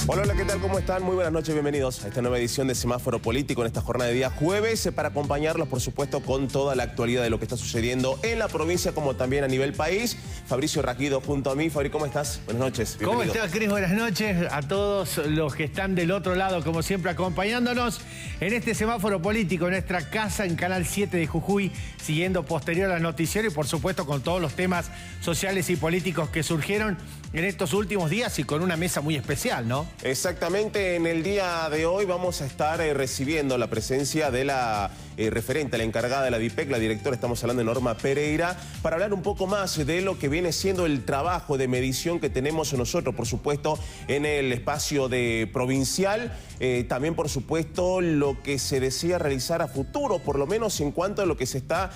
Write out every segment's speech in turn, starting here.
Hola, hola, ¿qué tal? ¿Cómo están? Muy buenas noches, bienvenidos a esta nueva edición de Semáforo Político en esta jornada de día jueves para acompañarlos, por supuesto, con toda la actualidad de lo que está sucediendo en la provincia como también a nivel país. Fabricio Raquido junto a mí. Fabri, ¿cómo estás? Buenas noches. ¿Cómo estás, Cris? Buenas noches a todos los que están del otro lado, como siempre, acompañándonos en este Semáforo Político, en nuestra casa en Canal 7 de Jujuy, siguiendo posterior al noticiero y, por supuesto, con todos los temas sociales y políticos que surgieron en estos últimos días y con una mesa muy especial, ¿no? Exactamente, en el día de hoy vamos a estar recibiendo la presencia de la referente, la encargada de la DIPEC, la directora, estamos hablando de Norma Pereira, para hablar un poco más de lo que viene siendo el trabajo de medición que tenemos nosotros, por supuesto, en el espacio de provincial, también, por supuesto, lo que se desea realizar a futuro, por lo menos en cuanto a lo que se está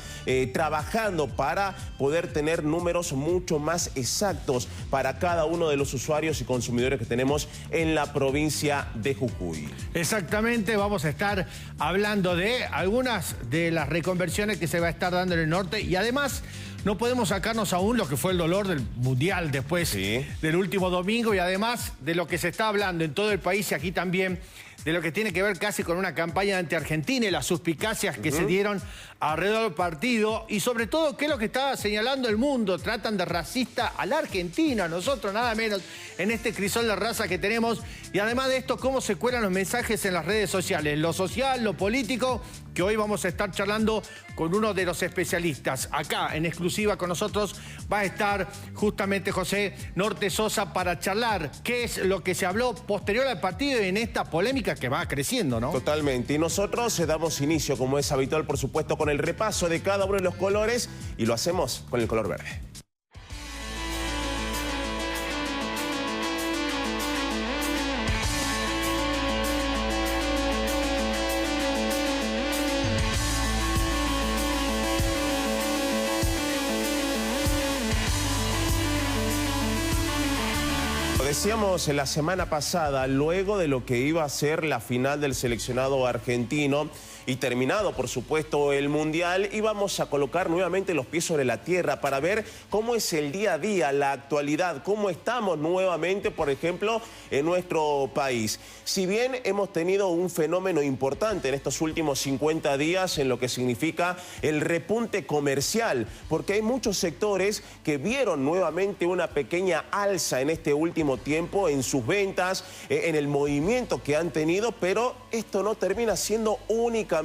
trabajando para poder tener números mucho más exactos para cada uno de los usuarios y consumidores que tenemos en la provincia de Jujuy. Exactamente, vamos a estar hablando de algunas de las reconversiones que se va a estar dando en el norte y además no podemos sacarnos aún lo que fue el dolor del Mundial después del último domingo y además de lo que se está hablando en todo el país y aquí también de lo que tiene que ver casi con una campaña anti-Argentina y las suspicacias que se dieron alrededor del partido y sobre todo qué es lo que está señalando el mundo. Tratan de racista a la Argentina, a nosotros nada menos, en este crisol de raza que tenemos. Y además de esto, cómo se cuelan los mensajes en las redes sociales, lo social, lo político, que hoy vamos a estar charlando con uno de los especialistas. Acá, en exclusiva con nosotros, va a estar justamente José Norte Sosa para charlar qué es lo que se habló posterior al partido y en esta polémica que va creciendo, ¿no? Totalmente. Y nosotros damos inicio, como es habitual, por supuesto, con el repaso de cada uno de los colores y lo hacemos con el color verde. Decíamos la semana pasada, luego de lo que iba a ser la final del seleccionado argentino y terminado, por supuesto, el Mundial, íbamos a colocar nuevamente los pies sobre la tierra para ver cómo es el día a día, la actualidad, cómo estamos nuevamente, por ejemplo, en nuestro país. Si bien hemos tenido un fenómeno importante en estos últimos 50 días en lo que significa el repunte comercial, porque hay muchos sectores que vieron nuevamente una pequeña alza en este último tiempo en sus ventas, en el movimiento que han tenido, pero esto no termina siendo únicamente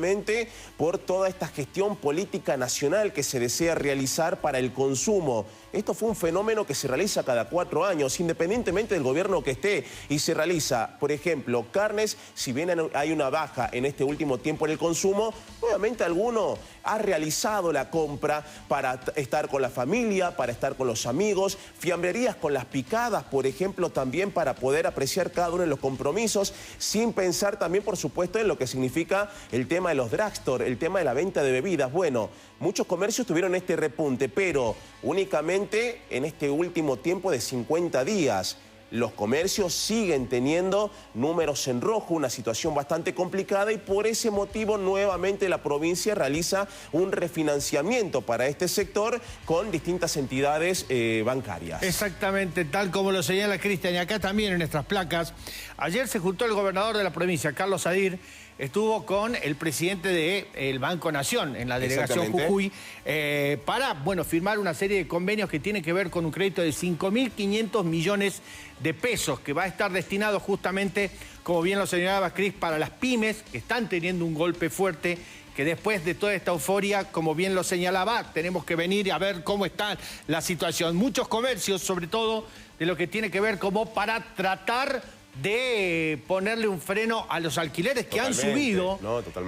por toda esta gestión política nacional que se desea realizar para el consumo. Esto fue un fenómeno que se realiza cada 4 años, independientemente del gobierno que esté, y se realiza, por ejemplo, carnes, si bien hay una baja en este último tiempo en el consumo, nuevamente alguno ha realizado la compra para estar con la familia, para estar con los amigos, fiambrerías con las picadas, por ejemplo, también para poder apreciar cada uno de los compromisos, sin pensar también, por supuesto, en lo que significa el tema de los drugstore, el tema de la venta de bebidas. Bueno, muchos comercios tuvieron este repunte, pero únicamente en este último tiempo de 50 días. Los comercios siguen teniendo números en rojo, una situación bastante complicada y por ese motivo nuevamente la provincia realiza un refinanciamiento para este sector con distintas entidades bancarias. Exactamente, tal como lo señala Cristian y acá también en nuestras placas. Ayer se juntó el gobernador de la provincia, Carlos Sadir, estuvo con el presidente del Banco Nación en la delegación Jujuy para, bueno, firmar una serie de convenios que tienen que ver con un crédito de 5.500 millones de pesos que va a estar destinado justamente, como bien lo señalaba Cris, para las pymes que están teniendo un golpe fuerte, que después de toda esta euforia, como bien lo señalaba, tenemos que venir a ver cómo está la situación. Muchos comercios, sobre todo de lo que tiene que ver como para tratar de ponerle un freno a los alquileres que han subido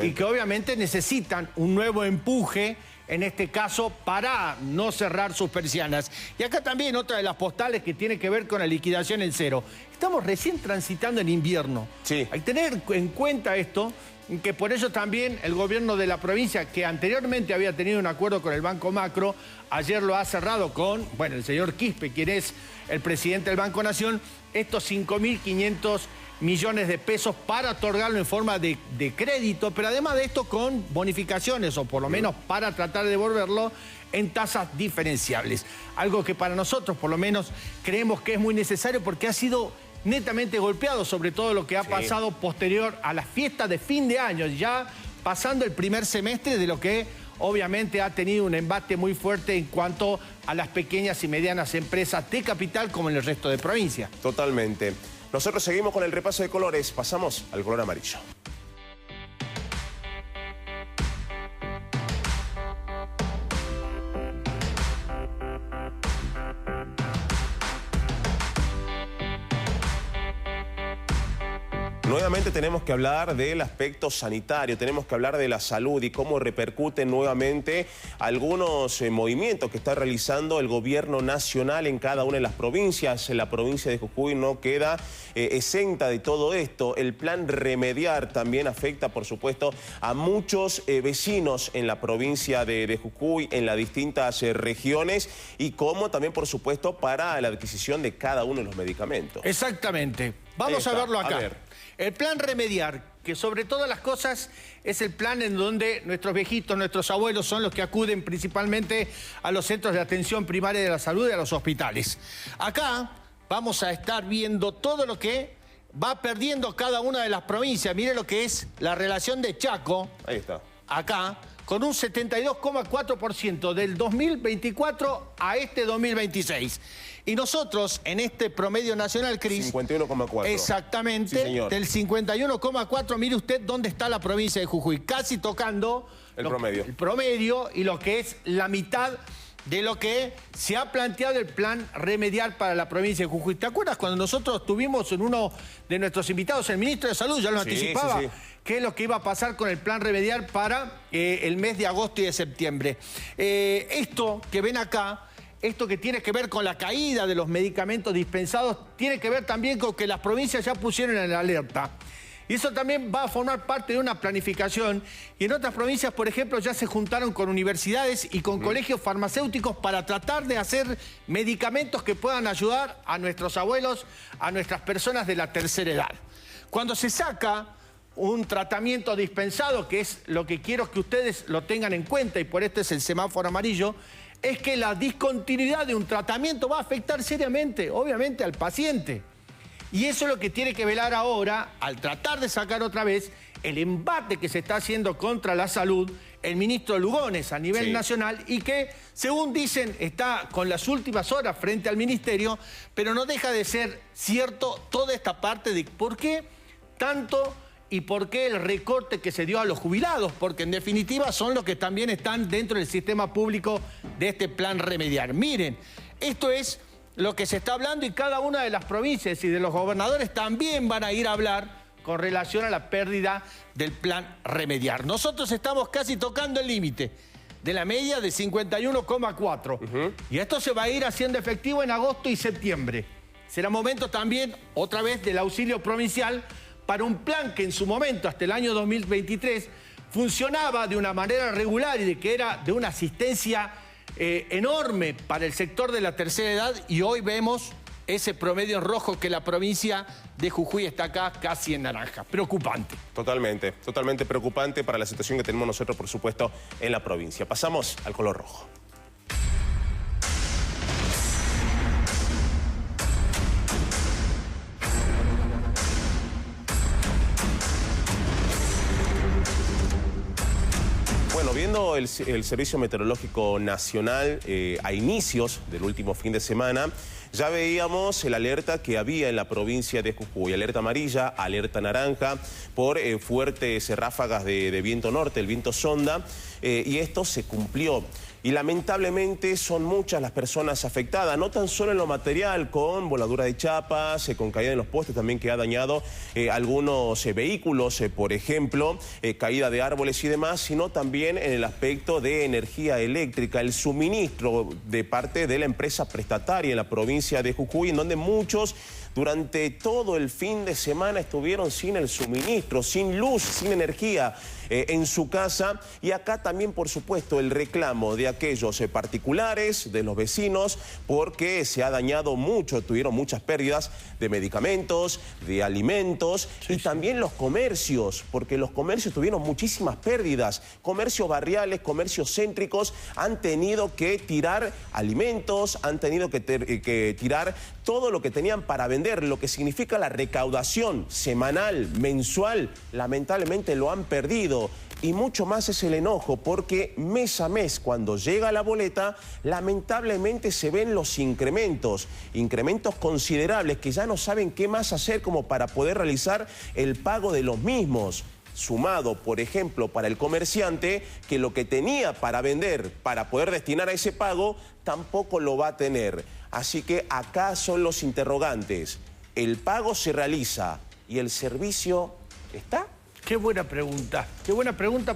y que obviamente necesitan un nuevo empuje, en este caso, para no cerrar sus persianas. Y acá también otra de las postales que tiene que ver con la liquidación en cero. Estamos recién transitando el invierno. Hay que tener en cuenta esto, que por eso también el gobierno de la provincia, que anteriormente había tenido un acuerdo con el Banco Macro, ayer lo ha cerrado con, bueno, el señor Quispe, quien es el presidente del Banco Nación, estos 5.500 millones de pesos para otorgarlo en forma de crédito, pero además de esto con bonificaciones, o por lo menos para tratar de devolverlo en tasas diferenciables. Algo que para nosotros, por lo menos, creemos que es muy necesario porque ha sido netamente golpeados, sobre todo lo que ha pasado posterior a las fiestas de fin de año, ya pasando el primer semestre de lo que obviamente ha tenido un embate muy fuerte en cuanto a las pequeñas y medianas empresas de capital como en el resto de provincia. Totalmente. Nosotros seguimos con el repaso de colores, pasamos al color amarillo. Nuevamente tenemos que hablar del aspecto sanitario, tenemos que hablar de la salud y cómo repercuten nuevamente algunos movimientos que está realizando el gobierno nacional en cada una de las provincias. La provincia de Jujuy no queda exenta de todo esto. El plan Remediar también afecta, por supuesto, a muchos vecinos en la provincia de Jujuy, en las distintas regiones, y como también, por supuesto, para la adquisición de cada uno de los medicamentos. Exactamente. Vamos a verlo acá. El plan Remediar, que sobre todas las cosas es el plan en donde nuestros viejitos, nuestros abuelos son los que acuden principalmente a los centros de atención primaria de la salud y a los hospitales. Acá vamos a estar viendo todo lo que va perdiendo cada una de las provincias. Mire lo que es la relación de Chaco. Ahí está. Acá, con un 72,4% del 2024 a este 2026. Y nosotros, en este promedio nacional, Cris... 51,4. Exactamente, sí, del 51,4, mire usted dónde está la provincia de Jujuy, casi tocando el promedio y lo que es la mitad de lo que se ha planteado el plan Remediar para la provincia de Jujuy. ¿Te acuerdas cuando nosotros tuvimos en uno de nuestros invitados, el ministro de Salud, ya lo anticipaba, qué es lo que iba a pasar con el plan Remediar para el mes de agosto y de septiembre? Esto que ven acá, esto que tiene que ver con la caída de los medicamentos dispensados, tiene que ver también con que las provincias ya pusieron en alerta. Y eso también va a formar parte de una planificación. Y en otras provincias, por ejemplo, ya se juntaron con universidades y con colegios farmacéuticos para tratar de hacer medicamentos que puedan ayudar a nuestros abuelos, a nuestras personas de la tercera edad. Cuando se saca un tratamiento dispensado, que es lo que quiero que ustedes lo tengan en cuenta, y por este es el semáforo amarillo, es que la discontinuidad de un tratamiento va a afectar seriamente, obviamente, al paciente. Y eso es lo que tiene que velar ahora, al tratar de sacar otra vez el embate que se está haciendo contra la salud, el ministro Lugones a nivel nacional, y que, según dicen, está con las últimas horas frente al ministerio, pero no deja de ser cierto toda esta parte de por qué tanto y por qué el recorte que se dio a los jubilados, porque en definitiva son los que también están dentro del sistema público de este plan Remediar. Miren, esto es lo que se está hablando, y cada una de las provincias y de los gobernadores también van a ir a hablar con relación a la pérdida del plan Remediar. Nosotros estamos casi tocando el límite de la media de 51,4. Y esto se va a ir haciendo efectivo en agosto y septiembre. Será momento también, otra vez, del auxilio provincial para un plan que en su momento, hasta el año 2023, funcionaba de una manera regular y de que era de una asistencia enorme para el sector de la tercera edad, y hoy vemos ese promedio en rojo que la provincia de Jujuy está acá casi en naranja. Preocupante. Totalmente, totalmente preocupante para la situación que tenemos nosotros, por supuesto, en la provincia. Pasamos al color rojo. Bueno, viendo el Servicio Meteorológico Nacional a inicios del último fin de semana, ya veíamos el alerta que había en la provincia de Jujuy, alerta amarilla, alerta naranja, por fuertes ráfagas de viento norte, el viento sonda, y esto se cumplió. Y lamentablemente son muchas las personas afectadas, no tan solo en lo material, con voladura de chapas, con caída en los postes también, que ha dañado algunos vehículos, por ejemplo, caída de árboles y demás, sino también en el aspecto de energía eléctrica, el suministro de parte de la empresa prestataria en la provincia de Jujuy, en donde muchos durante todo el fin de semana estuvieron sin el suministro, sin luz, sin energía en su casa. Y acá también, por supuesto, el reclamo de aquellos particulares, de los vecinos, porque se ha dañado mucho, tuvieron muchas pérdidas de medicamentos, de alimentos, y también los comercios, porque los comercios tuvieron muchísimas pérdidas. Comercios barriales, comercios céntricos han tenido que tirar alimentos, han tenido que tirar todo lo que tenían para vender, vender, lo que significa la recaudación semanal, mensual, lamentablemente lo han perdido. Y mucho más es el enojo, porque mes a mes, cuando llega la boleta, lamentablemente se ven los incrementos considerables que ya no saben qué más hacer como para poder realizar el pago de los mismos. Sumado, por ejemplo, para el comerciante, que lo que tenía para vender, para poder destinar a ese pago, tampoco lo va a tener. Así que acá son los interrogantes. ¿El pago se realiza y el servicio está? Qué buena pregunta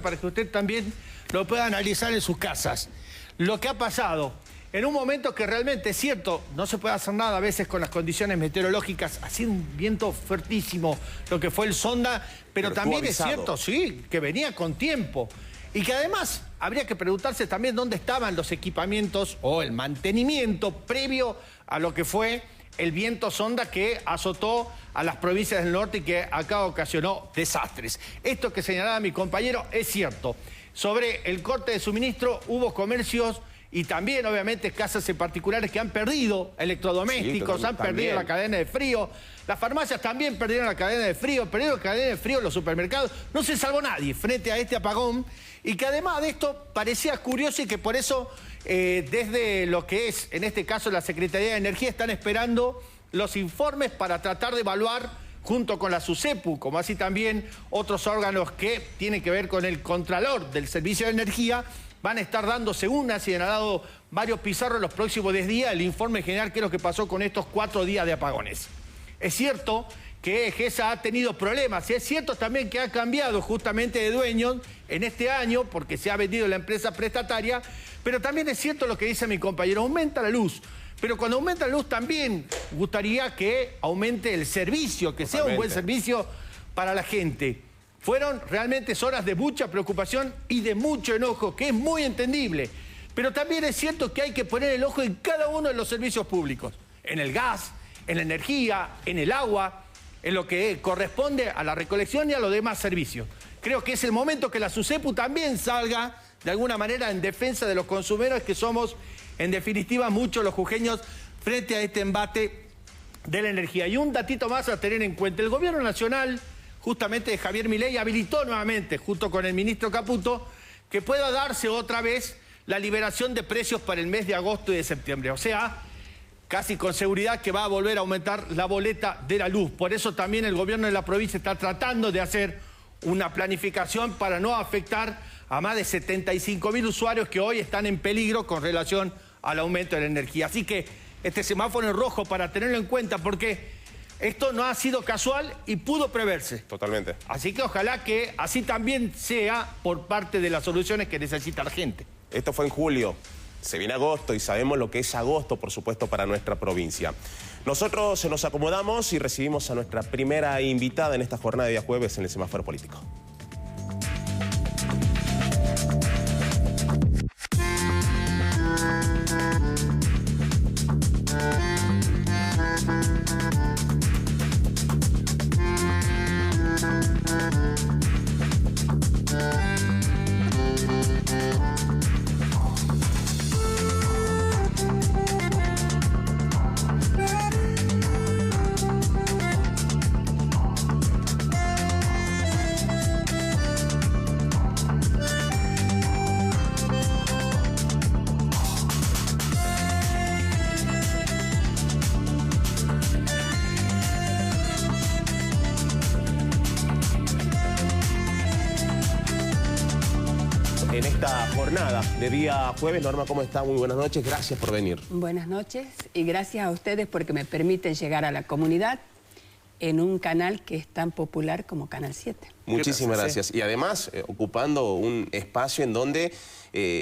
para que usted también lo pueda analizar en sus casas. Lo que ha pasado en un momento que realmente es cierto, no se puede hacer nada a veces con las condiciones meteorológicas, así un viento fuertísimo, lo que fue el Sonda, pero también es cierto, sí, que venía con tiempo. Y que además habría que preguntarse también dónde estaban los equipamientos o el mantenimiento previo a lo que fue el viento Sonda que azotó a las provincias del norte y que acá ocasionó desastres. Esto que señalaba mi compañero es cierto. Sobre el corte de suministro hubo comercios y también, obviamente, casas en particulares que han perdido electrodomésticos, han perdido la cadena de frío. Las farmacias también perdieron la cadena de frío, perdieron la cadena de frío los supermercados. No se salvó nadie frente a este apagón. Y que además de esto parecía curioso y que por eso, desde lo que es, en este caso, la Secretaría de Energía, están esperando los informes para tratar de evaluar, junto con la SUSEPU, como así también otros órganos que tienen que ver con el Contralor del Servicio de Energía, van a estar dando, según ha señalado Mario Pizarro, en los próximos 10 días, el informe general, qué es lo que pasó con estos 4 días de apagones. Es cierto que GESA ha tenido problemas, y es cierto también que ha cambiado justamente de dueños en este año, porque se ha vendido la empresa prestataria, pero también es cierto lo que dice mi compañero, aumenta la luz. Pero cuando aumenta la luz también gustaría que aumente el servicio, que sea un buen servicio para la gente. Fueron realmente horas de mucha preocupación y de mucho enojo, que es muy entendible. Pero también es cierto que hay que poner el ojo en cada uno de los servicios públicos. En el gas, en la energía, en el agua, en lo que corresponde a la recolección y a los demás servicios. Creo que es el momento que la SUSEPU también salga, de alguna manera, en defensa de los consumidores, que somos, en definitiva, muchos los jujeños, frente a este embate de la energía. Y un datito más a tener en cuenta. El gobierno nacional, justamente de Javier Milei, habilitó nuevamente, junto con el ministro Caputo, que pueda darse otra vez la liberación de precios para el mes de agosto y de septiembre. O sea, casi con seguridad que va a volver a aumentar la boleta de la luz. Por eso también el gobierno de la provincia está tratando de hacer una planificación para no afectar a más de 75.000 usuarios que hoy están en peligro con relación al aumento de la energía. Así que este semáforo es rojo para tenerlo en cuenta, porque esto no ha sido casual y pudo preverse. Totalmente. Así que ojalá que así también sea por parte de las soluciones que necesita la gente. Esto fue en julio. Se viene agosto y sabemos lo que es agosto, por supuesto, para nuestra provincia. Nosotros nos acomodamos y recibimos a nuestra primera invitada en esta jornada de día jueves en el semáforo político. En esta jornada de día jueves. Norma, ¿cómo está? Muy buenas noches, gracias por venir. Buenas noches y gracias a ustedes porque me permiten llegar a la comunidad en un canal que es tan popular como Canal 7. Muchísimas gracias. Y además, ocupando un espacio en donde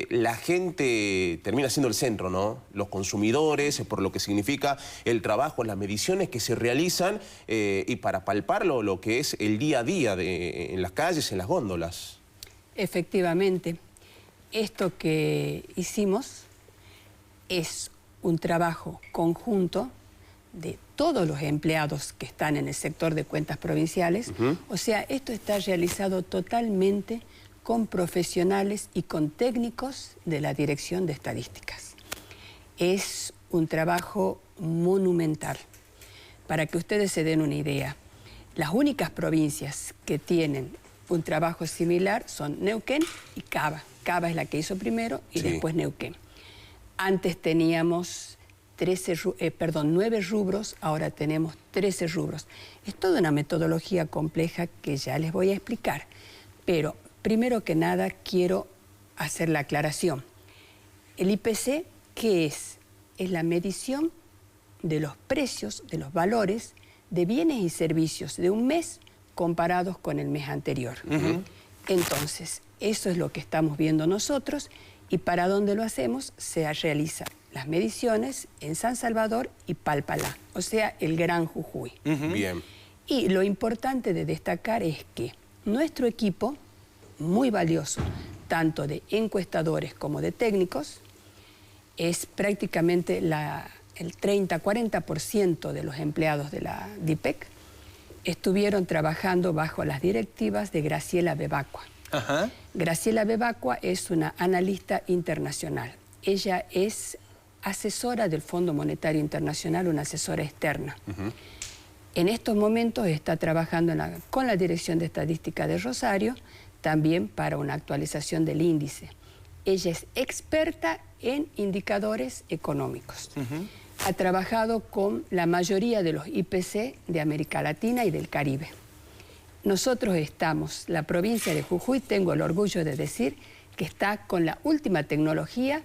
la gente termina siendo el centro, ¿no? Los consumidores, por lo que significa el trabajo, las mediciones que se realizan y para palparlo lo que es el día a día en las calles, en las góndolas. Efectivamente, esto que hicimos es un trabajo conjunto de todos los empleados que están en el sector de cuentas provinciales. O sea, esto está realizado totalmente con profesionales y con técnicos de la Dirección de Estadísticas. Es un trabajo monumental, Para que ustedes se den una idea, las únicas provincias que tienen un trabajo similar son Neuquén y Cava. Cava es la que hizo primero y después Neuquén. Antes teníamos 9 rubros, ahora tenemos 13 rubros. Es toda una metodología compleja que ya les voy a explicar. Pero primero que nada quiero hacer la aclaración. El IPC, ¿qué es? Es la medición de los precios, de los valores de bienes y servicios de un mes comparados con el mes anterior. Entonces, eso es lo que estamos viendo nosotros y para dónde lo hacemos se realizan las mediciones en San Salvador y Palpalá, o sea, el Gran Jujuy. Bien. Y lo importante de destacar es que nuestro equipo, muy valioso, tanto de encuestadores como de técnicos, es prácticamente el 30-40% de los empleados de la DIPEC estuvieron trabajando bajo las directivas de Graciela Bebacua. Graciela Bebacua es una analista internacional. Ella es asesora del Fondo Monetario Internacional, una asesora externa. En estos momentos está trabajando con la Dirección de Estadística de Rosario, también para una actualización del índice. Ella es experta en indicadores económicos. Ha trabajado con la mayoría de los IPC de América Latina y del Caribe. Nosotros estamos, la provincia de Jujuy, tengo el orgullo de decir que está con la última tecnología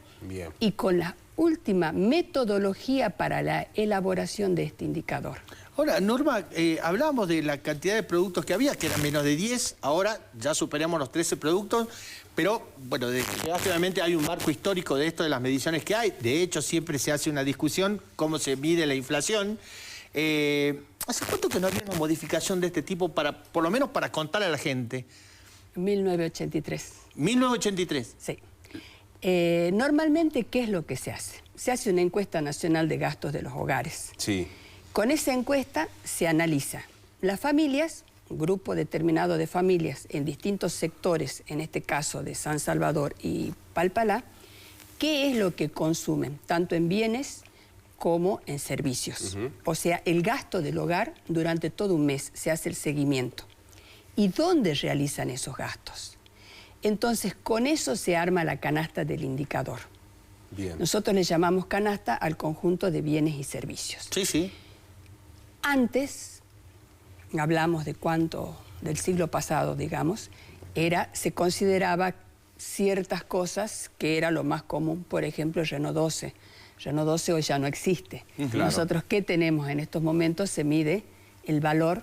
y con la última metodología para la elaboración de este indicador. Ahora, Norma, hablábamos de la cantidad de productos que había, que eran menos de 10, ahora ya superamos los 13 productos, pero, bueno, desgraciadamente hay un marco histórico de esto, de las mediciones que hay. De hecho, siempre se hace una discusión cómo se mide la inflación. ¿Hace cuánto que no había una modificación de este tipo, por lo menos para contarle a la gente? 1983. 1983. Sí. Normalmente, ¿qué es lo que se hace? Se hace una encuesta nacional de gastos de los hogares. Sí. Con esa encuesta se analiza las familias, un grupo determinado de familias en distintos sectores, en este caso de San Salvador y Palpalá, qué es lo que consumen, tanto en bienes como en servicios. O sea, el gasto del hogar durante todo un mes se hace el seguimiento. ¿Y dónde realizan esos gastos? Entonces, con eso se arma la canasta del indicador. Bien. Nosotros le llamamos canasta al conjunto de bienes y servicios. Sí, sí. Antes, hablamos de cuánto, del siglo pasado, digamos, se consideraba ciertas cosas que era lo más común, por ejemplo, el Renault 12. Renault 12 hoy ya no existe. Claro. Nosotros, ¿qué tenemos en estos momentos? Se mide el valor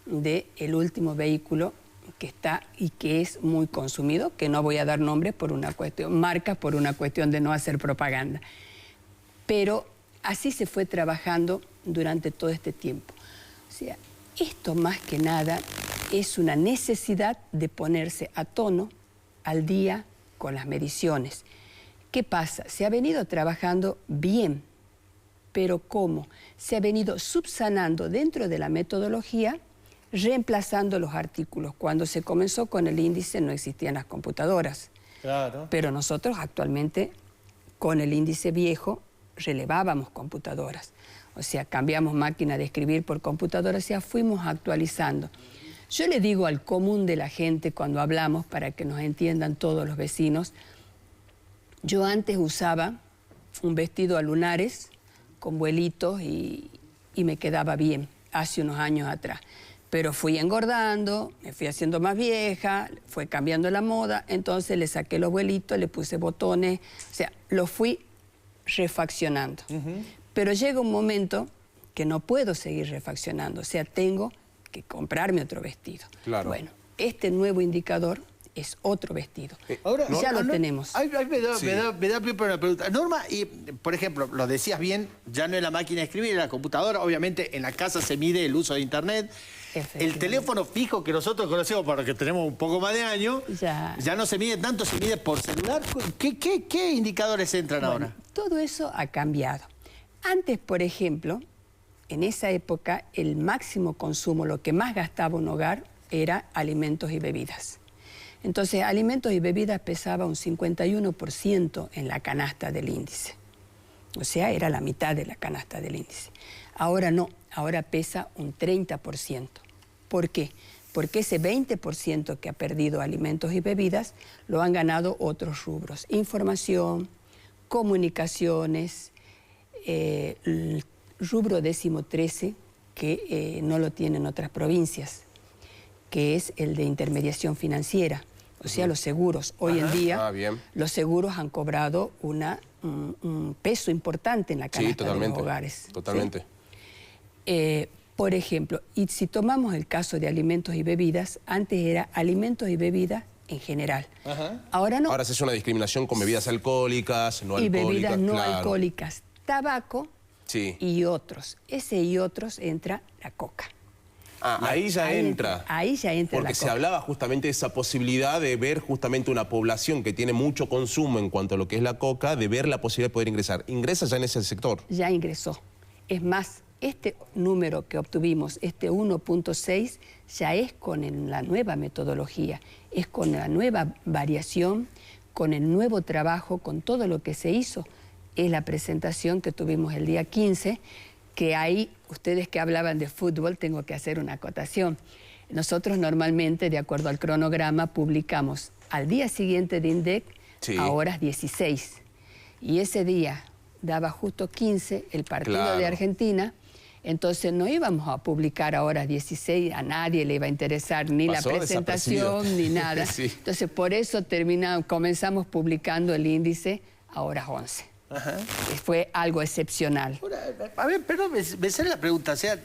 del último vehículo que está y que es muy consumido, que no voy a dar nombres por una cuestión, marcas por una cuestión de no hacer propaganda. Pero así se fue trabajando durante todo este tiempo. O sea, esto más que nada es una necesidad de ponerse a tono, al día, con las mediciones. ¿Qué pasa? Se ha venido trabajando bien, pero ¿cómo? Se ha venido subsanando dentro de la metodología, reemplazando los artículos. Cuando se comenzó con el índice no existían las computadoras. Claro. Pero nosotros actualmente, con el índice viejo, relevábamos computadoras. O sea, cambiamos máquina de escribir por computadora, o sea, fuimos actualizando. Yo le digo al común de la gente cuando hablamos, para que nos entiendan todos los vecinos, yo antes usaba un vestido a lunares con vuelitos y me quedaba bien, hace unos años atrás. Pero fui engordando, me fui haciendo más vieja, fue cambiando la moda, entonces le saqué los vuelitos, le puse botones, o sea, lo fui refaccionando. Pero llega un momento que no puedo seguir refaccionando, o sea, tengo que comprarme otro vestido. Claro. Bueno, este nuevo indicador es otro vestido. Ahora, ya lo tenemos. Me da pie para una pregunta. Norma, y, por ejemplo, lo decías bien, ya no es la máquina de escribir, es la computadora. Obviamente, en la casa se mide el uso de Internet. El teléfono fijo que nosotros conocemos, porque tenemos un poco más de años, ya no se mide tanto, se mide por celular. ¿Qué indicadores entran ahora? Todo eso ha cambiado. Antes, por ejemplo, en esa época, el máximo consumo, lo que más gastaba un hogar, era alimentos y bebidas. Entonces, alimentos y bebidas pesaba un 51% en la canasta del índice. O sea, era la mitad de la canasta del índice. Ahora no, ahora pesa un 30%. ¿Por qué? Porque ese 20% que ha perdido alimentos y bebidas lo han ganado otros rubros. Información, comunicaciones, el rubro 13, que no lo tienen otras provincias, que es el de intermediación financiera, o sea, los seguros. Hoy en día los seguros han cobrado un peso importante en la canasta de los hogares. Totalmente. ¿Sí? Por ejemplo, y si tomamos el caso de alimentos y bebidas, antes era alimentos y bebidas en general. Ahora no. Ahora se hace una discriminación con bebidas alcohólicas, no alcohólicas. Y bebidas no alcohólicas, tabaco y otros. Ese y otros entra la coca. Ahí ya entra. Ahí ya entra porque se hablaba justamente de esa posibilidad de ver justamente una población que tiene mucho consumo en cuanto a lo que es la coca, de ver la posibilidad de poder ingresar. ¿Ingresa ya en ese sector? Ya ingresó. Es más, este número que obtuvimos, este 1.6, ya es con la nueva metodología, es con la nueva variación, con el nuevo trabajo, con todo lo que se hizo. Es la presentación que tuvimos el día 15, que ahí, ustedes que hablaban de fútbol, tengo que hacer una acotación. Nosotros normalmente, de acuerdo al cronograma, publicamos al día siguiente de INDEC a horas 16. Y ese día daba justo 15 el partido de Argentina, entonces no íbamos a publicar a horas 16, a nadie le iba a interesar ni la presentación ni nada. Entonces por eso comenzamos publicando el índice a horas 11. Fue algo excepcional. A ver, perdón, me sale la pregunta, o sea,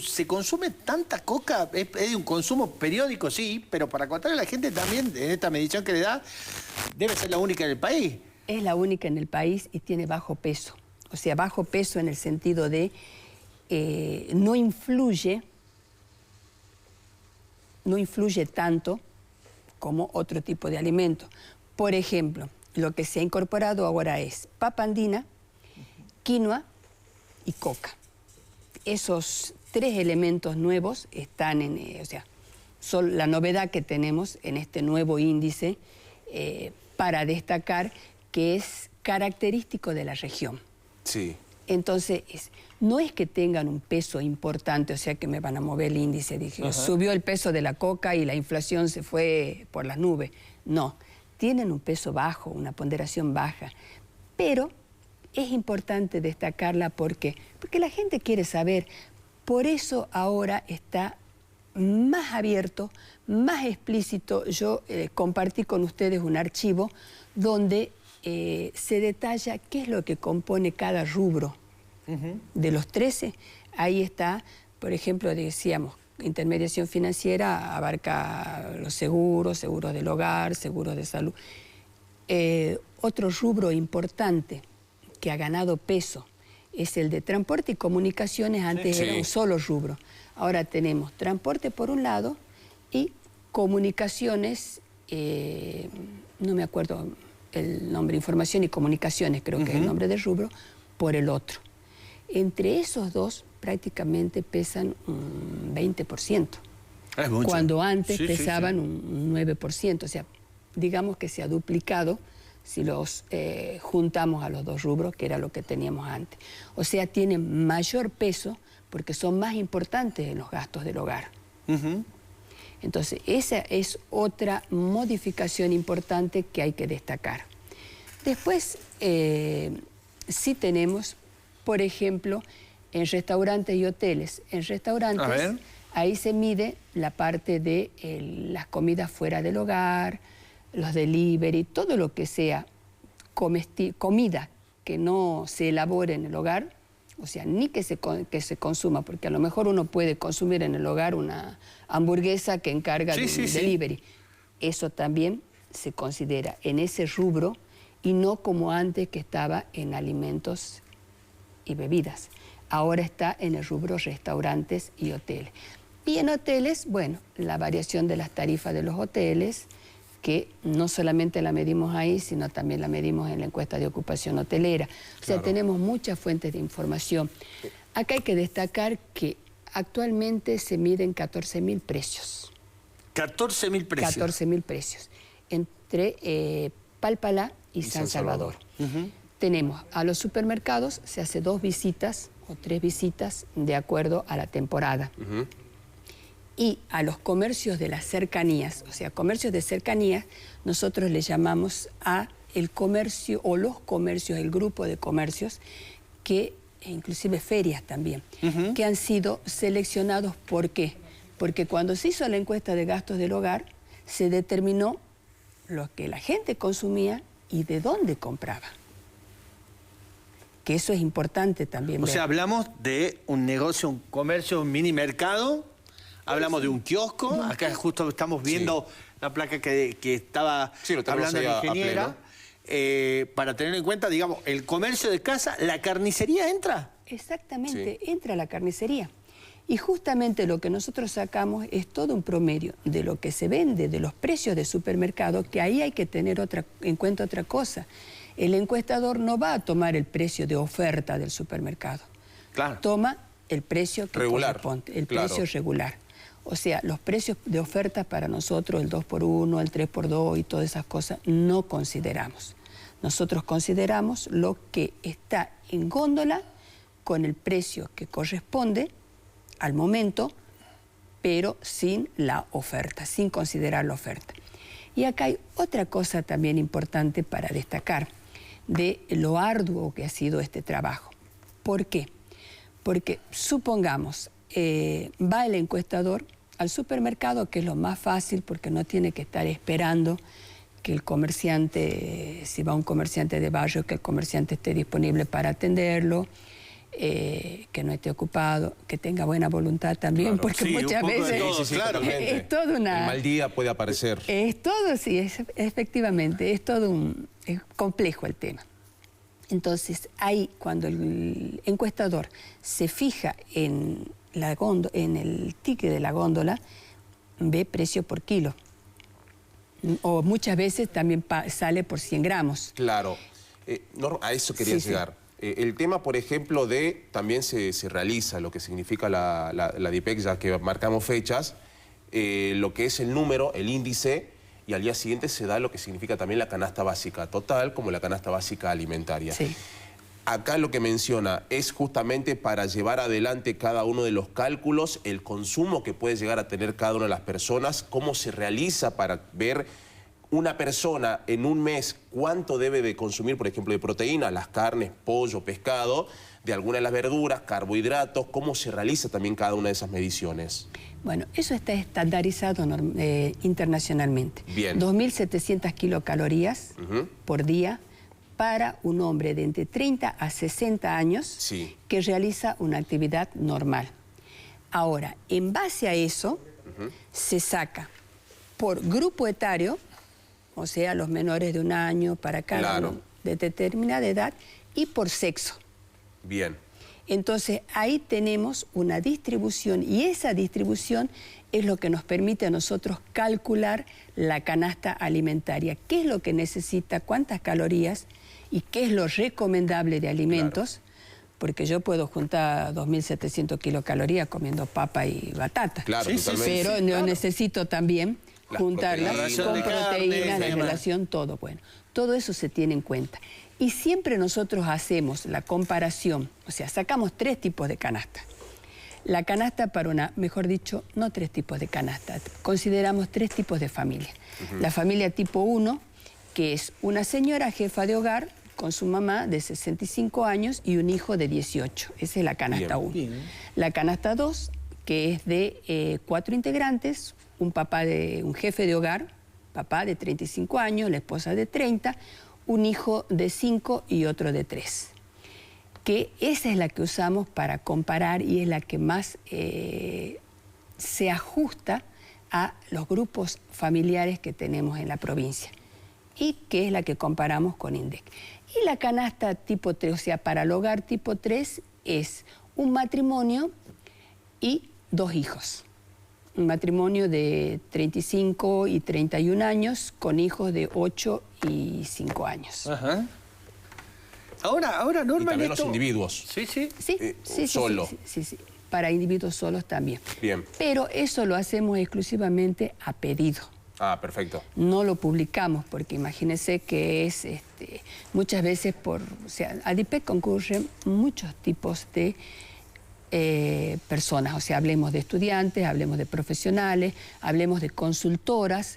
¿se consume tanta coca? ¿Es de un consumo periódico? Sí, pero para contarle a la gente también, en esta medición que le da, debe ser la única en el país. Es la única en el país y tiene bajo peso. O sea, bajo peso en el sentido de no influye tanto como otro tipo de alimento. Por ejemplo, lo que se ha incorporado ahora es papa andina, quinoa y coca. Esos 3 elementos nuevos están son la novedad que tenemos en este nuevo índice para destacar que es característico de la región. Sí. Entonces, no es que tengan un peso importante, o sea que me van a mover el índice. Dije, subió el peso de la coca y la inflación se fue por las nubes. No, tienen un peso bajo, una ponderación baja, pero es importante destacarla porque la gente quiere saber. Por eso ahora está más abierto, más explícito. Yo compartí con ustedes un archivo donde se detalla qué es lo que compone cada rubro. De los 13, ahí está, por ejemplo, decíamos, intermediación financiera abarca los seguros, seguros del hogar, seguros de salud. Otro rubro importante que ha ganado peso es el de transporte y comunicaciones. Antes era un solo rubro. Ahora tenemos transporte por un lado y comunicaciones, no me acuerdo el nombre, información y comunicaciones, creo que es el nombre del rubro, por el otro. Entre esos dos prácticamente pesan un 20%. Es mucho. Cuando antes pesaban un 9%. O sea, digamos que se ha duplicado si los juntamos a los dos rubros, que era lo que teníamos antes. O sea, tienen mayor peso porque son más importantes en los gastos del hogar. Entonces, esa es otra modificación importante que hay que destacar. Después, sí tenemos, por ejemplo, en restaurantes y hoteles. En restaurantes, ahí se mide la parte de las comidas fuera del hogar, los delivery, todo lo que sea comida que no se elabore en el hogar, o sea, ni que se consuma, porque a lo mejor uno puede consumir en el hogar una hamburguesa que encarga de un delivery. Eso también se considera en ese rubro y no como antes que estaba en alimentos y bebidas. Ahora está en el rubro restaurantes y hoteles. Y en hoteles, bueno, la variación de las tarifas de los hoteles, que no solamente la medimos ahí, sino también la medimos en la encuesta de ocupación hotelera. O sea, tenemos muchas fuentes de información. Acá hay que destacar que actualmente se miden 14.000 precios. 14.000 precios. 14.000 precios. Entre Palpalá y San Salvador. Tenemos a los supermercados, se hace 2 visitas o 3 visitas de acuerdo a la temporada. Y a los comercios de las cercanías, o sea, comercios de cercanías, nosotros le llamamos a el comercio o los comercios, el grupo de comercios, que inclusive ferias también, que han sido seleccionados. ¿Por qué? Porque cuando se hizo la encuesta de gastos del hogar, se determinó lo que la gente consumía y de dónde compraba. Que eso es importante también ver. O sea, hablamos de un negocio, un comercio, un mini mercado, hablamos de un kiosco, acá justo estamos viendo la placa que estaba hablando la ingeniera, para tener en cuenta, digamos, el comercio de casa, ¿la carnicería entra? Exactamente, entra la carnicería. Y justamente lo que nosotros sacamos es todo un promedio de lo que se vende, de los precios de supermercado, que ahí hay que tener en cuenta otra cosa. El encuestador no va a tomar el precio de oferta del supermercado. Claro. Toma el precio que corresponde, el precio regular. O sea, los precios de oferta para nosotros, el 2x1, el 3x2 y todas esas cosas, no consideramos. Nosotros consideramos lo que está en góndola con el precio que corresponde al momento, pero sin la oferta, sin considerar la oferta. Y acá hay otra cosa también importante para destacar de lo arduo que ha sido este trabajo. ¿Por qué? Porque supongamos, va el encuestador al supermercado, que es lo más fácil porque no tiene que estar esperando que el comerciante, si va un comerciante de barrio, que el comerciante esté disponible para atenderlo, que no esté ocupado, que tenga buena voluntad también, porque muchas veces es todo una... El mal día puede aparecer. Es todo, sí, efectivamente, es todo es complejo el tema. Entonces, ahí cuando el encuestador se fija en el ticket de la góndola, ve precio por kilo. O muchas veces también sale por 100 gramos. Claro, a eso quería llegar. El tema, por ejemplo, también se realiza lo que significa la DIPEC, ya que marcamos fechas, lo que es el número, el índice, y al día siguiente se da lo que significa también la canasta básica total, como la canasta básica alimentaria. Sí. Acá lo que menciona es justamente para llevar adelante cada uno de los cálculos, el consumo que puede llegar a tener cada una de las personas, cómo se realiza para ver una persona en un mes cuánto debe de consumir, por ejemplo, de proteínas, las carnes, pollo, pescado, de alguna de las verduras, carbohidratos, cómo se realiza también cada una de esas mediciones. Bueno, eso está estandarizado internacionalmente. Bien. 2.700 kilocalorías por día para un hombre de entre 30 a 60 años que realiza una actividad normal. Ahora, en base a eso, se saca por grupo etario, o sea, los menores de 1 año para cada uno de determinada edad, y por sexo. Bien. Entonces, ahí tenemos una distribución, y esa distribución es lo que nos permite a nosotros calcular la canasta alimentaria. ¿Qué es lo que necesita, cuántas calorías y qué es lo recomendable de alimentos? Porque yo puedo juntar 2.700 kilocalorías comiendo papa y batata. Claro, pero yo necesito también juntarlas con proteínas, la relación, todo. Bueno, todo eso se tiene en cuenta. Y siempre nosotros hacemos la comparación, o sea, sacamos 3 tipos de canasta. La canasta para mejor dicho, no 3 tipos de canasta, consideramos 3 tipos de familia. La familia tipo 1, que es una señora jefa de hogar con su mamá de 65 años y un hijo de 18. Esa es la canasta 1. La canasta 2, que es de 4 integrantes, un jefe de hogar, papá de 35 años, la esposa de 30, un hijo de 5 y otro de 3. Que esa es la que usamos para comparar y es la que más se ajusta a los grupos familiares que tenemos en la provincia y que es la que comparamos con INDEC. Y la canasta tipo 3, o sea, para el hogar tipo 3, es un matrimonio y 2 hijos. Un matrimonio de 35 y 31 años con hijos de 8 y 5 años. Ajá. Ahora Norma, y también los individuos. Sí. Solo. Sí. Para individuos solos también. Bien. Pero eso lo hacemos exclusivamente a pedido. Ah, perfecto. No lo publicamos porque imagínense que es muchas veces o sea, a DIPEC concurren muchos tipos de personas, o sea, hablemos de estudiantes, hablemos de profesionales, hablemos de consultoras,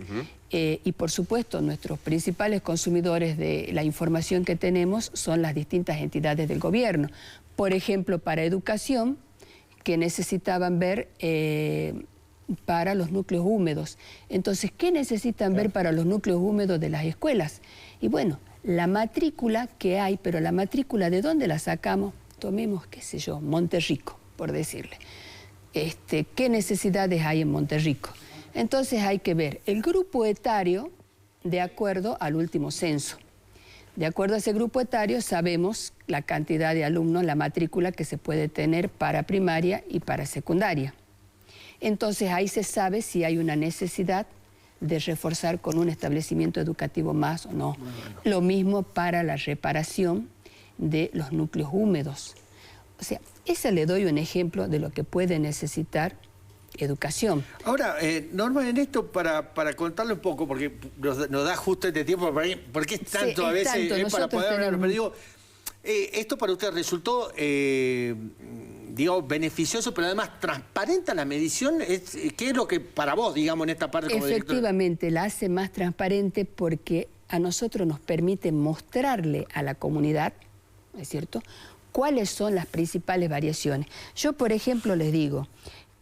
y por supuesto nuestros principales consumidores de la información que tenemos son las distintas entidades del gobierno. Por ejemplo, para educación, que necesitaban ver para los núcleos húmedos. Entonces, ¿qué necesitan ver para los núcleos húmedos de las escuelas? Y bueno, la matrícula que hay, pero la matrícula, ¿de dónde la sacamos? Tomemos, qué sé yo, Monterrico, por decirle. ¿Qué necesidades hay en Monterrico? Entonces hay que ver el grupo etario de acuerdo al último censo. De acuerdo a ese grupo etario sabemos la cantidad de alumnos, la matrícula que se puede tener para primaria y para secundaria. Entonces ahí se sabe si hay una necesidad de reforzar con un establecimiento educativo más o no. Lo mismo para la reparación de los núcleos húmedos. O sea, ese le doy un ejemplo de lo que puede necesitar educación. Ahora, Norma, en esto, para contarle un poco, porque nos da justo este tiempo, porque es tanto a veces para poder hablar, pero digo, esto para usted resultó, digo, beneficioso, pero además transparente la medición. ¿Qué es lo que para vos, digamos, en esta parte como directora? Efectivamente, la hace más transparente porque a nosotros nos permite mostrarle a la comunidad, ¿no es cierto?, cuáles son las principales variaciones. Yo, por ejemplo, les digo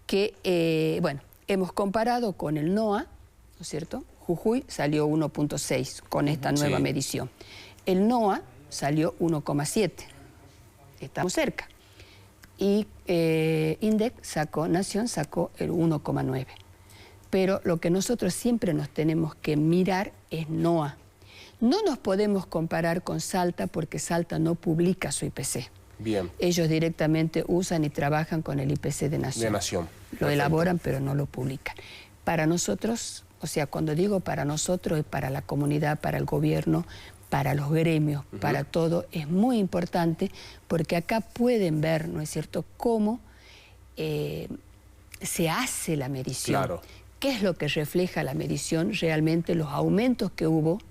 que, bueno, hemos comparado con el NOA, ¿no es cierto? Jujuy salió 1.6 con esta nueva medición. El NOA salió 1,7. Estamos cerca. Y INDEC Nación sacó el 1,9. Pero lo que nosotros siempre nos tenemos que mirar es NOA. No nos podemos comparar con Salta porque Salta no publica su IPC. Bien. Ellos directamente usan y trabajan con el IPC de Nación. Lo elaboran, pero no lo publican. Para nosotros, o sea, cuando digo para nosotros, es para la comunidad, para el gobierno, para los gremios, para todo, es muy importante porque acá pueden ver, ¿no es cierto?, cómo se hace la medición. Claro. ¿Qué es lo que refleja la medición? Realmente los aumentos que hubo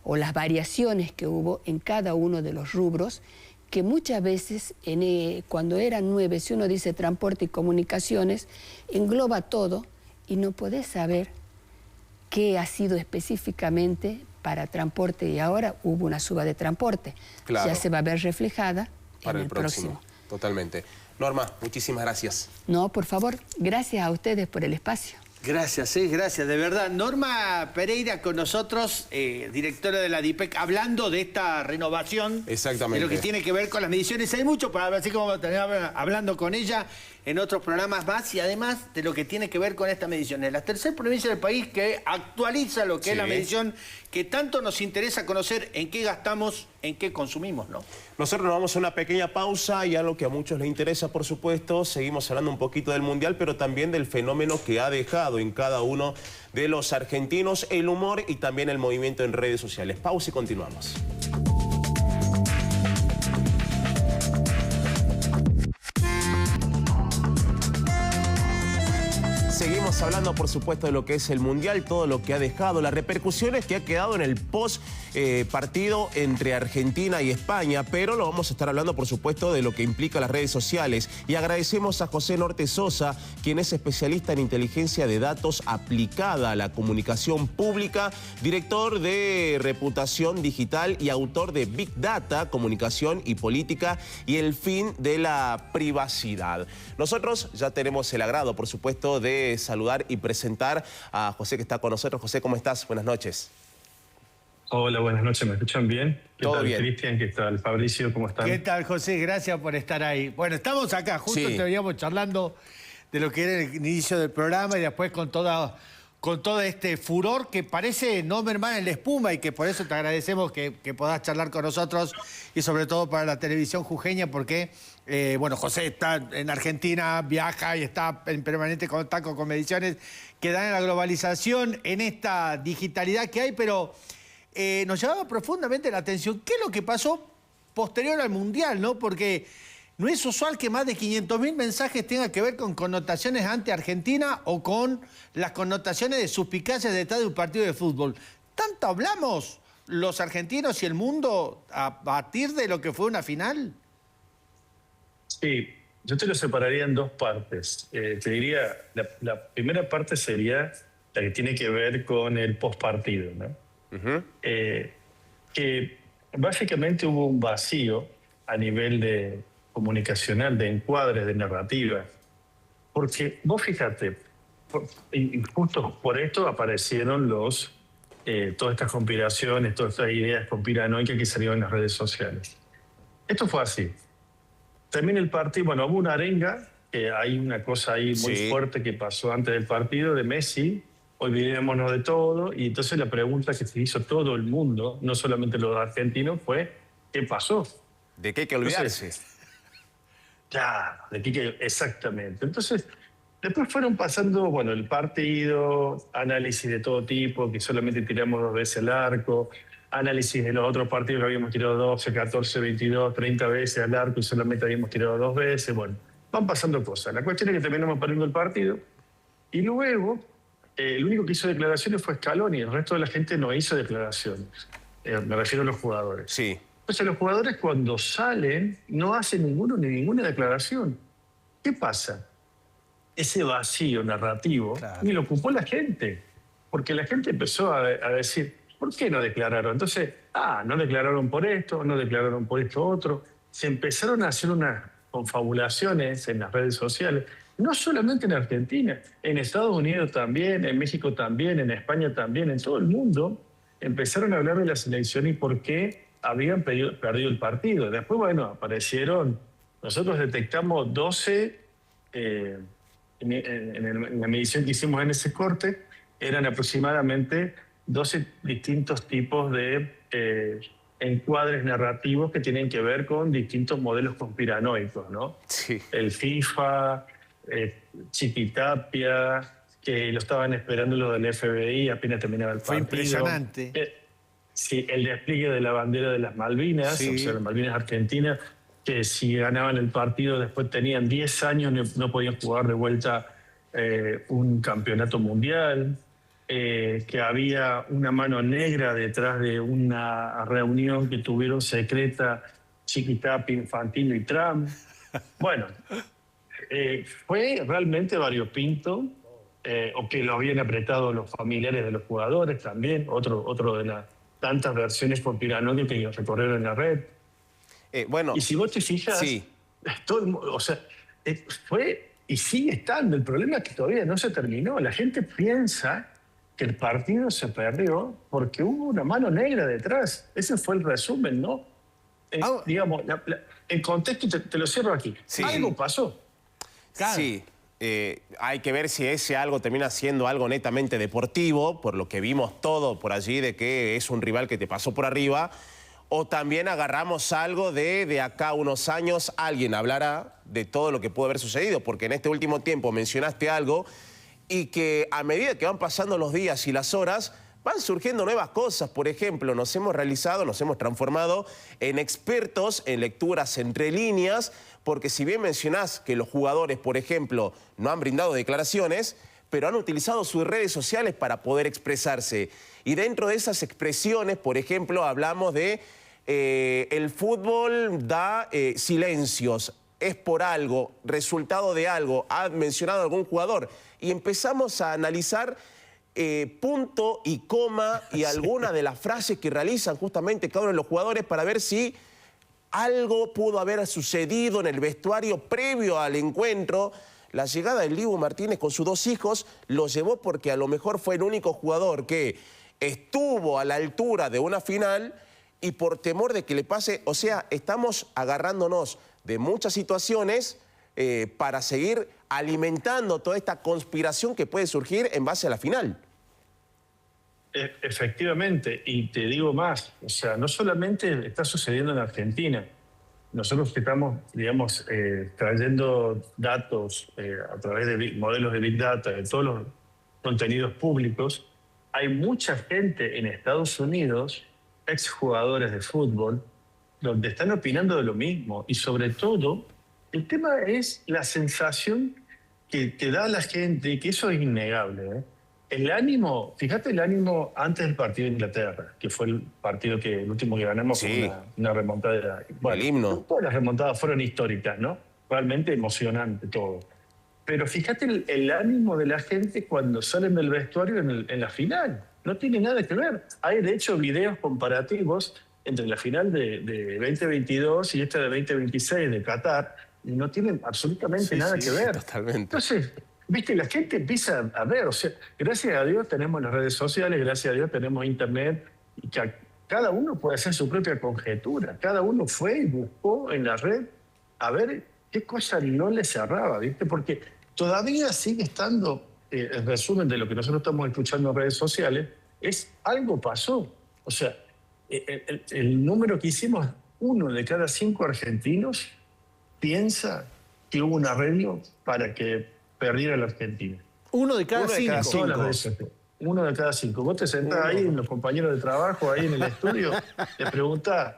o las variaciones que hubo en cada uno de los rubros, que muchas veces, cuando eran 9, si uno dice transporte y comunicaciones, engloba todo y no podés saber qué ha sido específicamente para transporte, y ahora hubo una suba de transporte. Claro. Ya se va a ver reflejada para en el próximo. Totalmente. Norma, muchísimas gracias. No, por favor, gracias a ustedes por el espacio. Gracias, gracias, de verdad. Norma Pereira con nosotros, directora de la DIPEC, hablando de esta renovación. Exactamente. De lo que tiene que ver con las mediciones. Hay mucho para ver, así como vamos a tener hablando con ella en otros programas más, y además de lo que tiene que ver con esta medición. Es la tercera provincia del país que actualiza lo que es la medición, que tanto nos interesa conocer en qué gastamos, en qué consumimos, ¿no? Nosotros nos vamos a una pequeña pausa y algo que a muchos les interesa, por supuesto, seguimos hablando un poquito del Mundial, pero también del fenómeno que ha dejado en cada uno de los argentinos el humor y también el movimiento en redes sociales. Pausa y continuamos. Seguimos hablando, por supuesto, de lo que es el Mundial, todo lo que ha dejado, las repercusiones que ha quedado en el post-partido entre Argentina y España, pero lo vamos a estar hablando, por supuesto, de lo que implica las redes sociales. Y agradecemos a José Norte Sosa, quien es especialista en inteligencia de datos aplicada a la comunicación pública, director de reputación digital y autor de Big Data, comunicación y política y el fin de la privacidad. Nosotros ya tenemos el agrado, por supuesto, de saludar y presentar a José, que está con nosotros. José, ¿cómo estás? Buenas noches. Hola, buenas noches. ¿Me escuchan bien? Todo tal, bien. Cristian? ¿Qué tal, Fabricio? ¿Cómo están? ¿Qué tal, José? Gracias por estar ahí. Bueno, estamos acá, justo estaríamos charlando de lo que era el inicio del programa y después con todo este furor que parece no mermar en la espuma, y que por eso te agradecemos que podás charlar con nosotros, y sobre todo para la televisión jujeña, porque, bueno, José está en Argentina, viaja y está en permanente contacto con mediciones que dan en la globalización, en esta digitalidad que hay, pero nos llamaba profundamente la atención qué es lo que pasó posterior al Mundial, ¿no? Porque no es usual que más de 500.000 mensajes tengan que ver con connotaciones anti-Argentina o con las connotaciones de suspicacias detrás de un partido de fútbol. ¿Tanto hablamos los argentinos y el mundo a partir de lo que fue una final? Sí, yo te lo separaría en dos partes. Te diría, la primera parte sería la que tiene que ver con el postpartido, ¿no? Que básicamente hubo un vacío a nivel de comunicacional, de encuadres, de narrativa. Porque vos fíjate, y justo por esto aparecieron todas estas conspiraciones, todas estas ideas conspiranoicas que salieron en las redes sociales. Esto fue así. Termina el partido, bueno, hubo una arenga, hay una cosa ahí muy fuerte que pasó antes del partido de Messi, olvidémonos de todo, y entonces la pregunta que se hizo todo el mundo, no solamente los argentinos, fue ¿qué pasó? ¿De qué hay que olvidarse? Claro, exactamente. Entonces, después fueron pasando, bueno, el partido, análisis de todo tipo, que solamente tiramos 2 veces el arco, análisis de los otros partidos que habíamos tirado 12, 14, 22, 30 veces al arco y solamente habíamos tirado 2 veces. Bueno, van pasando cosas. La cuestión es que terminamos perdiendo el partido y luego el único que hizo declaraciones fue Scaloni, el resto de la gente no hizo declaraciones. Me refiero a los jugadores. Sí. Entonces los jugadores cuando salen no hacen ninguna declaración. ¿Qué pasa? Ese vacío narrativo ni lo ocupó la gente, porque la gente empezó a decir, ¿por qué no declararon? Entonces, no declararon por esto, no declararon por esto otro. Se empezaron a hacer unas confabulaciones en las redes sociales, no solamente en Argentina, en Estados Unidos también, en México también, en España también, en todo el mundo. Empezaron a hablar de la selección y por qué habían perdido el partido. Después, bueno, aparecieron, nosotros detectamos 12, en la medición que hicimos en ese corte, eran aproximadamente 12 distintos tipos de encuadres narrativos que tienen que ver con distintos modelos conspiranoicos, ¿no? Sí. El FIFA, Chiquitapia, que lo estaban esperando lo del FBI, apenas terminaba el partido. Fue impresionante. Sí, el despliegue de la bandera de las Malvinas, o sea, las Malvinas Argentinas, que si ganaban el partido después tenían 10 años, no podían jugar de vuelta un campeonato mundial. Que había una mano negra detrás de una reunión que tuvieron secreta Chiquitapia, Infantino y Trump. Bueno, fue realmente variopinto, o que lo habían apretado los familiares de los jugadores también, otro de las tantas versiones conspiranoicas que recorrieron en la red. Bueno, y si vos te fijas, o sea, fue y sigue estando. El problema es que todavía no se terminó. La gente piensa que el partido se perdió porque hubo una mano negra detrás. Ese fue el resumen, ¿no? Digamos, el contexto te lo cierro aquí. Sí. Algo pasó. Claro. Sí. Hay que ver si ese algo termina siendo algo netamente deportivo, por lo que vimos todo por allí de que es un rival que te pasó por arriba, o también agarramos algo de acá a unos años alguien hablará de todo lo que puede haber sucedido, porque en este último tiempo mencionaste algo y que a medida que van pasando los días y las horas, van surgiendo nuevas cosas. Por ejemplo, nos hemos transformado en expertos en lecturas entre líneas, porque si bien mencionás que los jugadores, por ejemplo, no han brindado declaraciones, pero han utilizado sus redes sociales para poder expresarse. Y dentro de esas expresiones, por ejemplo, hablamos de el fútbol da silencios, es por algo, resultado de algo, ha mencionado algún jugador. Y empezamos a analizar punto y coma y algunas de las frases que realizan justamente cada uno de los jugadores para ver si algo pudo haber sucedido en el vestuario previo al encuentro. La llegada del Dibu Martínez con sus 2 hijos lo llevó porque a lo mejor fue el único jugador que estuvo a la altura de una final y por temor de que le pase, o sea, estamos agarrándonos de muchas situaciones para seguir alimentando toda esta conspiración que puede surgir en base a la final. Efectivamente, y te digo más, o sea, no solamente está sucediendo en Argentina, nosotros que estamos, digamos, trayendo datos a través de modelos de Big Data, de todos los contenidos públicos, hay mucha gente en Estados Unidos, exjugadores de fútbol, donde están opinando de lo mismo. Y sobre todo, el tema es la sensación que te da la gente, y que eso es innegable, el ánimo, fíjate el ánimo antes del partido de Inglaterra, que fue el partido el último que ganamos Sí. con una remontada. Bueno, El himno. todas las remontadas fueron históricas, ¿no? Realmente emocionante todo. Pero fíjate el ánimo de la gente cuando salen del vestuario en la final. No tiene nada que ver. Hay, de hecho, videos comparativos entre la final de 2022 y esta de 2026 de Qatar, y no tienen absolutamente nada que ver. Totalmente. Entonces, viste, la gente empieza a ver, o sea, gracias a Dios tenemos las redes sociales, gracias a Dios tenemos internet, y que cada uno puede hacer su propia conjetura. Cada uno fue y buscó en la red a ver qué cosa no le cerraba, ¿viste? Porque todavía sigue estando, el resumen de lo que nosotros estamos escuchando en redes sociales, es algo pasó. O sea, el número que hicimos, 1 de cada 5 argentinos piensa que hubo un arreglo para que perdiera la Argentina. 1 de cada 5. Todas las veces. 1 de cada 5. Vos te sentás ahí, los compañeros de trabajo, ahí en el estudio, te preguntás,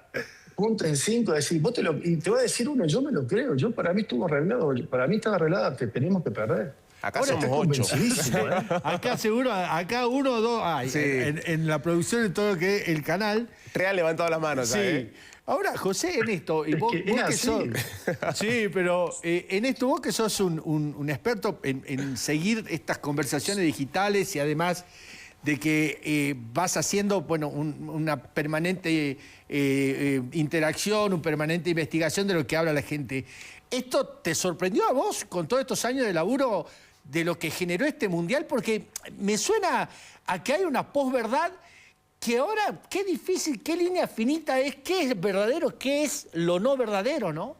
punto en 5, decís, y te va a decir uno, yo me lo creo, para mí estuvo arreglado, para mí estaba arreglada, que teníamos que perder. Acá Ahora somos está 8. convencidísimo, ¿eh? Acá seguro, acá 1 o 2 hay. Sí. En la producción de todo lo que es el canal. Real levantado las manos. Sí. ¿Sabes? Ahora, José, en esto, y Es vos, que es vos que así. sos. Sí, pero en esto, vos que sos un experto en seguir estas conversaciones digitales y además de que vas haciendo, bueno, una permanente interacción, una permanente investigación de lo que habla la gente. ¿Esto te sorprendió a vos con todos estos años de laburo de lo que generó este mundial? Porque me suena a que hay una posverdad que ahora, qué difícil, qué línea finita es, qué es verdadero, qué es lo no verdadero, ¿no?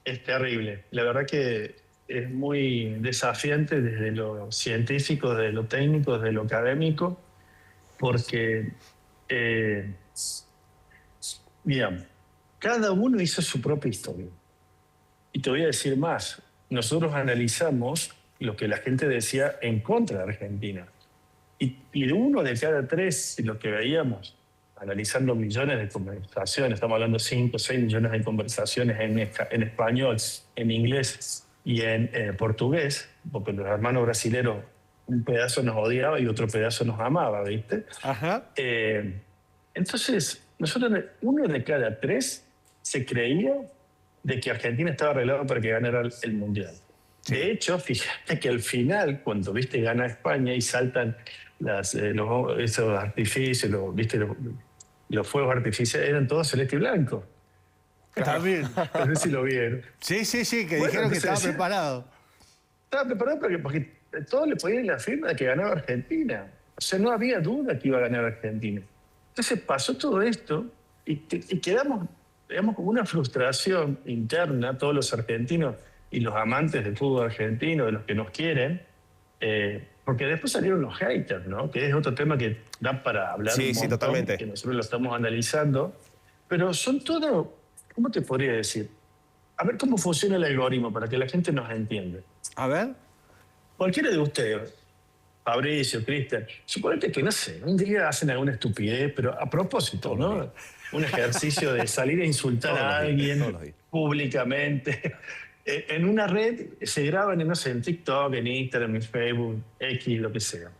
Es terrible. La verdad que es muy desafiante desde lo científico, desde lo técnico, desde lo académico, porque, digamos, cada uno hizo su propia historia. Y te voy a decir más, nosotros analizamos lo que la gente decía en contra de Argentina. Y de 1 de cada 3, lo que veíamos, analizando millones de conversaciones, estamos hablando de 5 o 6 millones de conversaciones en español, en inglés y en portugués, porque los hermanos brasileños, un pedazo nos odiaba y otro pedazo nos amaba, ¿viste? Ajá. Entonces, nosotros, 1 de cada 3 se creía de que Argentina estaba arreglado para que ganara el Mundial. De hecho, fíjate que al final, cuando viste gana España y saltan esos artificios, los fuegos artificiales, eran todos celeste y blanco. También. No sé si lo vieron. Sí, que Bueno, dijeron que entonces, estaba preparado. Estaba preparado porque todos le ponían la firma de que ganaba Argentina. O sea, no había duda que iba a ganar Argentina. Entonces pasó todo esto y quedamos, digamos, como una frustración interna, todos los argentinos y los amantes del fútbol argentino, de los que nos quieren, porque después salieron los haters, ¿no? Que es otro tema que da para hablar un montón, totalmente. que nosotros lo estamos analizando, pero son todo, ¿cómo te podría decir? A ver cómo funciona el algoritmo para que la gente nos entienda. A ver. Cualquiera de ustedes, Fabricio, Cristian, suponete que, no sé, un día hacen alguna estupidez, pero a propósito, ¿no? Un ejercicio de salir a insultar a alguien públicamente. En una red se graban, no sé, en TikTok, en Instagram, en Facebook, X, lo que sea.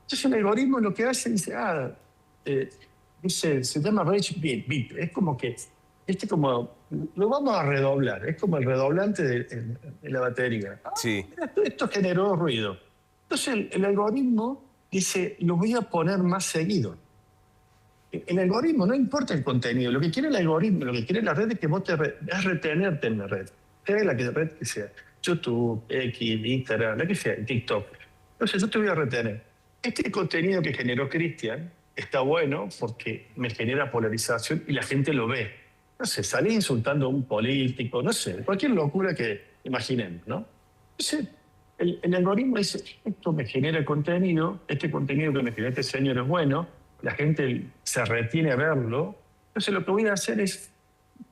Entonces el algoritmo lo que hace dice, dice, se llama Rage Beat. Es como que, como, lo vamos a redoblar. Es como el redoblante de la batería. Sí. Esto generó ruido. Entonces el algoritmo dice, lo voy a poner más seguido. El algoritmo, no importa el contenido, lo que quiere el algoritmo, lo que quiere la red es que vos es retenerte en la red. Sea la red que sea, YouTube, X, Instagram, la que sea, TikTok. Entonces yo te voy a retener. Este contenido que generó Cristian está bueno porque me genera polarización y la gente lo ve. No sé, salí insultando a un político, no sé, cualquier locura que imaginemos, ¿no? Entonces, el algoritmo dice, esto me genera contenido, este contenido que me genera este señor es bueno, la gente se retiene a verlo, entonces lo que voy a hacer es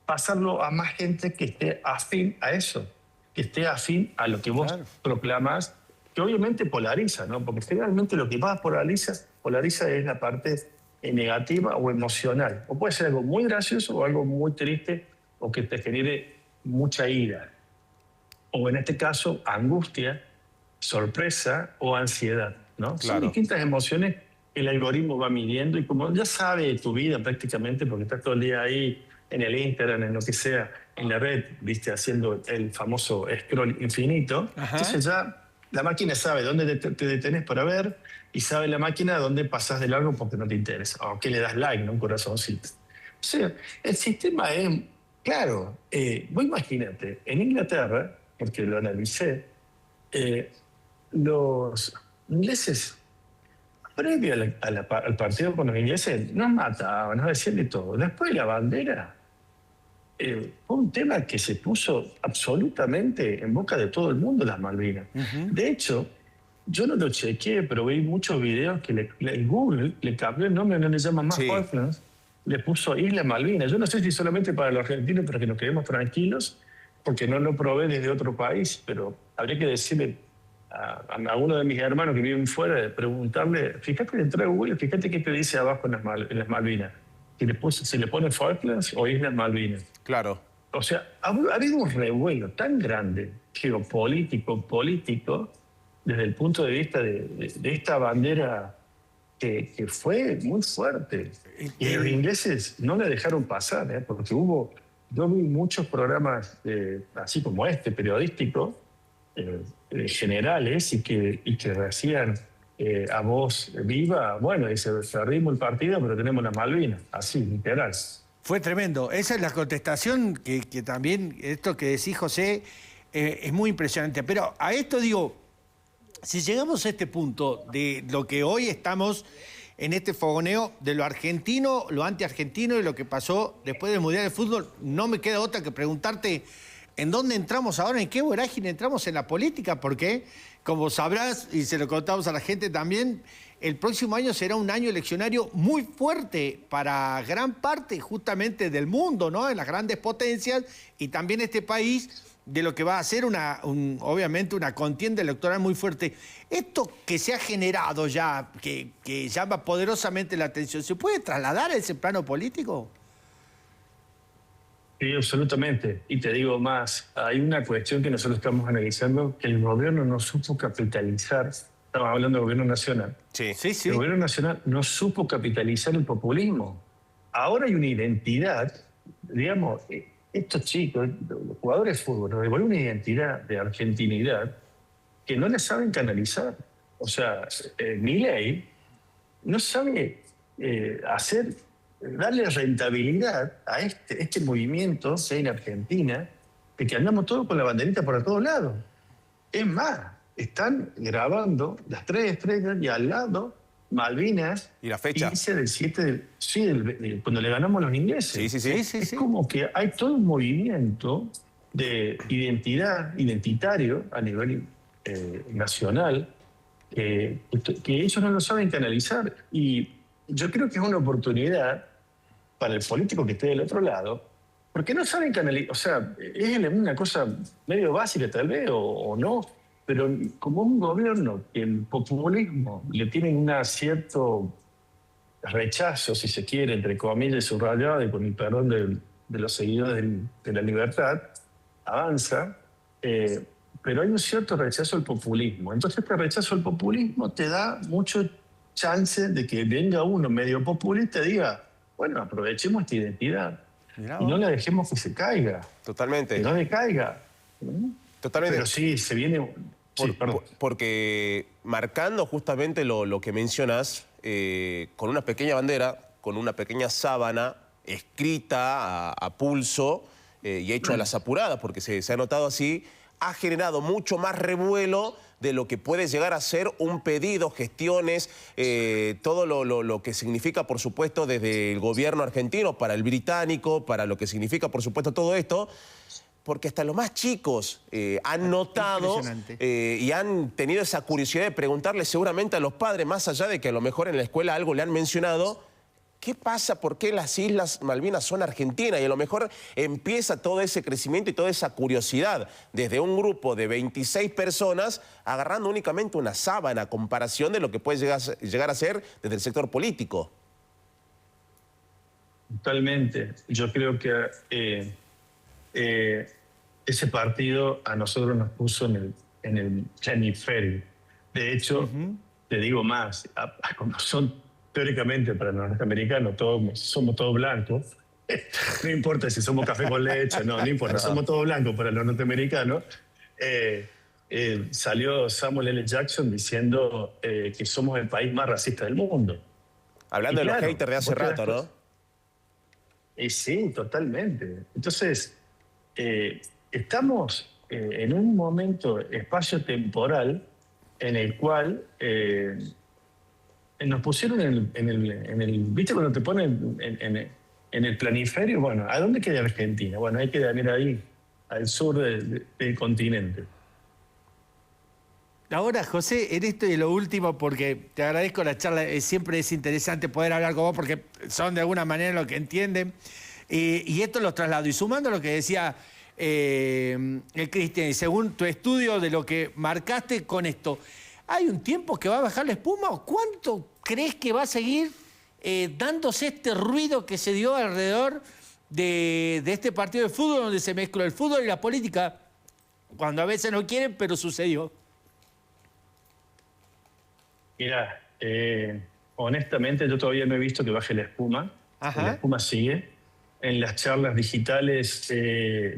pasarlo a más gente que esté afín a eso, que esté afín a lo que vos proclamás, que obviamente polariza, ¿no? Porque generalmente lo que más polariza es la parte negativa o emocional. O puede ser algo muy gracioso o algo muy triste o que te genere mucha ira. O en este caso, angustia, sorpresa o ansiedad, ¿no? Claro. Son distintas emociones que el algoritmo va midiendo y como ya sabe tu vida prácticamente, porque estás todo el día ahí en el Instagram, en lo que sea, en la red, viste, haciendo el famoso scroll infinito, entonces ya la máquina sabe dónde te detenés para ver y sabe la máquina dónde pasás de largo porque no te interesa, o que le das like, ¿no? Un corazoncito. O sea, el sistema es, claro, vos imagínate, en Inglaterra, porque lo analicé, los ingleses, previo al partido con los ingleses, nos mataban, nos decían de todo. Después de la bandera, fue un tema que se puso absolutamente en boca de todo el mundo, las Malvinas. De hecho, yo no lo chequeé, pero vi muchos videos que el Google le cambió el nombre, no le llaman más Falklands, le puso Islas Malvinas. Yo no sé si solamente para los argentinos, para que nos quedemos tranquilos, porque no lo probé desde otro país, pero habría que decirle a alguno de mis hermanos que viven fuera, preguntarle, fíjate, entra a Google, fíjate qué te dice abajo en las Malvinas. Si le pone Falklands o Islas Malvinas. Claro. O sea, ha habido un revuelo tan grande, político, desde el punto de vista de esta bandera que fue muy fuerte. Y los ingleses no la dejaron pasar, porque yo vi muchos programas, así como este, periodístico, generales, y que decían a voz viva, bueno, dice, perdimos el partido, pero tenemos las Malvinas, así, literal. Fue tremendo. Esa es la contestación que también, esto que decís, José, es muy impresionante. Pero a esto digo, si llegamos a este punto de lo que hoy estamos en este fogoneo de lo argentino, lo anti-argentino y lo que pasó después del Mundial de Fútbol, no me queda otra que preguntarte en dónde entramos ahora, en qué vorágine entramos en la política, porque, como sabrás, y se lo contamos a la gente también, el próximo año será un año eleccionario muy fuerte para gran parte justamente del mundo, ¿no? En las grandes potencias y también este país, de lo que va a ser obviamente una contienda electoral muy fuerte. Esto que se ha generado ya, que llama poderosamente la atención, ¿se puede trasladar a ese plano político? Sí, absolutamente. Y te digo más, hay una cuestión que nosotros estamos analizando, que el gobierno no supo capitalizar. Estamos hablando del gobierno nacional. Sí. El gobierno nacional no supo capitalizar el populismo. Ahora hay una identidad, digamos, estos chicos, los jugadores de fútbol, nos devuelven una identidad de argentinidad que no la saben canalizar. O sea, Milei no sabe darle rentabilidad a este movimiento, sea en Argentina, de que andamos todos con la banderita para todos lados. Es más, están grabando las 3 estrellas y al lado Malvinas. ¿Y la fecha? 15 del 7 cuando le ganamos a los ingleses. Sí. Es como que hay todo un movimiento de identitario a nivel nacional que ellos no lo saben canalizar. Y yo creo que es una oportunidad para el político que esté del otro lado, porque no saben canalizar. O sea, es una cosa medio básica tal vez, o no, pero como un gobierno que el populismo le tiene un cierto rechazo, si se quiere, entre comillas, subrayado, y con el perdón de los seguidores de la libertad, avanza, pero hay un cierto rechazo al populismo. Entonces este rechazo al populismo te da mucho chance de que venga uno medio populista y diga, bueno, aprovechemos esta identidad y no la dejemos que se caiga. Totalmente. Que no decaiga. Totalmente. Pero sí, se viene... Porque marcando justamente lo que mencionas, con una pequeña bandera, con una pequeña sábana escrita a pulso y hecho a las apuradas, porque se ha notado así, ha generado mucho más revuelo de lo que puede llegar a ser un pedido, gestiones, todo lo que significa, por supuesto, desde el gobierno argentino para el británico, para lo que significa, por supuesto, todo esto. Porque hasta los más chicos han notado y han tenido esa curiosidad de preguntarle seguramente a los padres, más allá de que a lo mejor en la escuela algo le han mencionado, ¿qué pasa? ¿Por qué las Islas Malvinas son argentinas? Y a lo mejor empieza todo ese crecimiento y toda esa curiosidad desde un grupo de 26 personas agarrando únicamente una sábana a comparación de lo que puede llegar a ser desde el sector político. Totalmente. Yo creo que ese partido a nosotros nos puso en el planiferio. De hecho, te digo más, como son teóricamente para los norteamericanos, somos todos blancos, no importa si somos café con leche, no importa, somos todos blancos para los norteamericanos. Salió Samuel L. Jackson diciendo que somos el país más racista del mundo. Hablando de los haters de hace rato, ¿no? Sí, totalmente. Entonces, estamos en un momento espacio-temporal en el cual nos pusieron en el... ¿Viste cuando te ponen en el planiferio? Bueno, ¿a dónde queda Argentina? Bueno, hay que ir ahí, al sur del continente. Ahora, José, en esto y lo último, porque te agradezco la charla, siempre es interesante poder hablar con vos porque son de alguna manera lo que entienden. Y esto lo traslado. Y sumando lo que decía el Cristian, y según tu estudio de lo que marcaste con esto, ¿hay un tiempo que va a bajar la espuma o cuánto crees que va a seguir dándose este ruido que se dio alrededor de este partido de fútbol donde se mezcló el fútbol y la política cuando a veces no quieren, pero sucedió? Mira, honestamente yo todavía no he visto que baje la espuma. La espuma sigue. En las charlas digitales te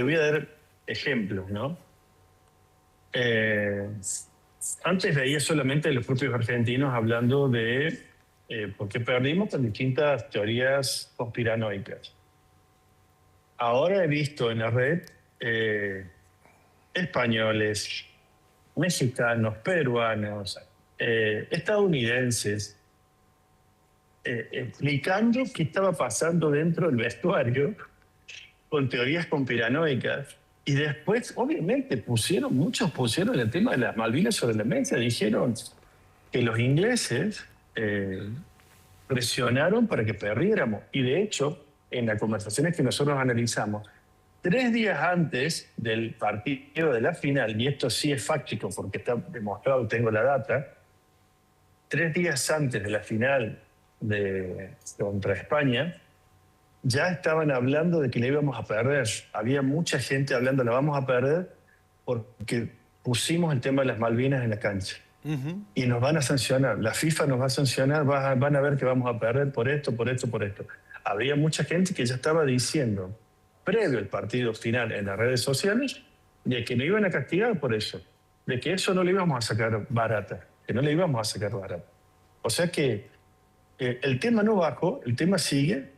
voy a dar ejemplos, ¿no? Antes veía solamente los propios argentinos hablando de por qué perdimos con distintas teorías conspiranoicas. Ahora he visto en la red españoles, mexicanos, peruanos, estadounidenses, explicando qué estaba pasando dentro del vestuario con teorías conspiranoicas. Y después, obviamente, muchos pusieron el tema de las Malvinas sobre la mesa. Dijeron que los ingleses presionaron para que perdiéramos. Y de hecho, en las conversaciones que nosotros analizamos, 3 días antes del partido de la final, y esto sí es fáctico porque está demostrado, tengo la data, 3 días antes de la final contra España, ya estaban hablando de que la íbamos a perder. Había mucha gente hablando, la vamos a perder porque pusimos el tema de las Malvinas en la cancha. Y nos van a sancionar, la FIFA nos va a sancionar, van a ver que vamos a perder por esto, por esto, por esto. Había mucha gente que ya estaba diciendo, previo al partido final en las redes sociales, de que no iban a castigar por eso, de que eso no le íbamos a sacar barata, que no le íbamos a sacar barata. O sea que el tema no bajó, el tema sigue,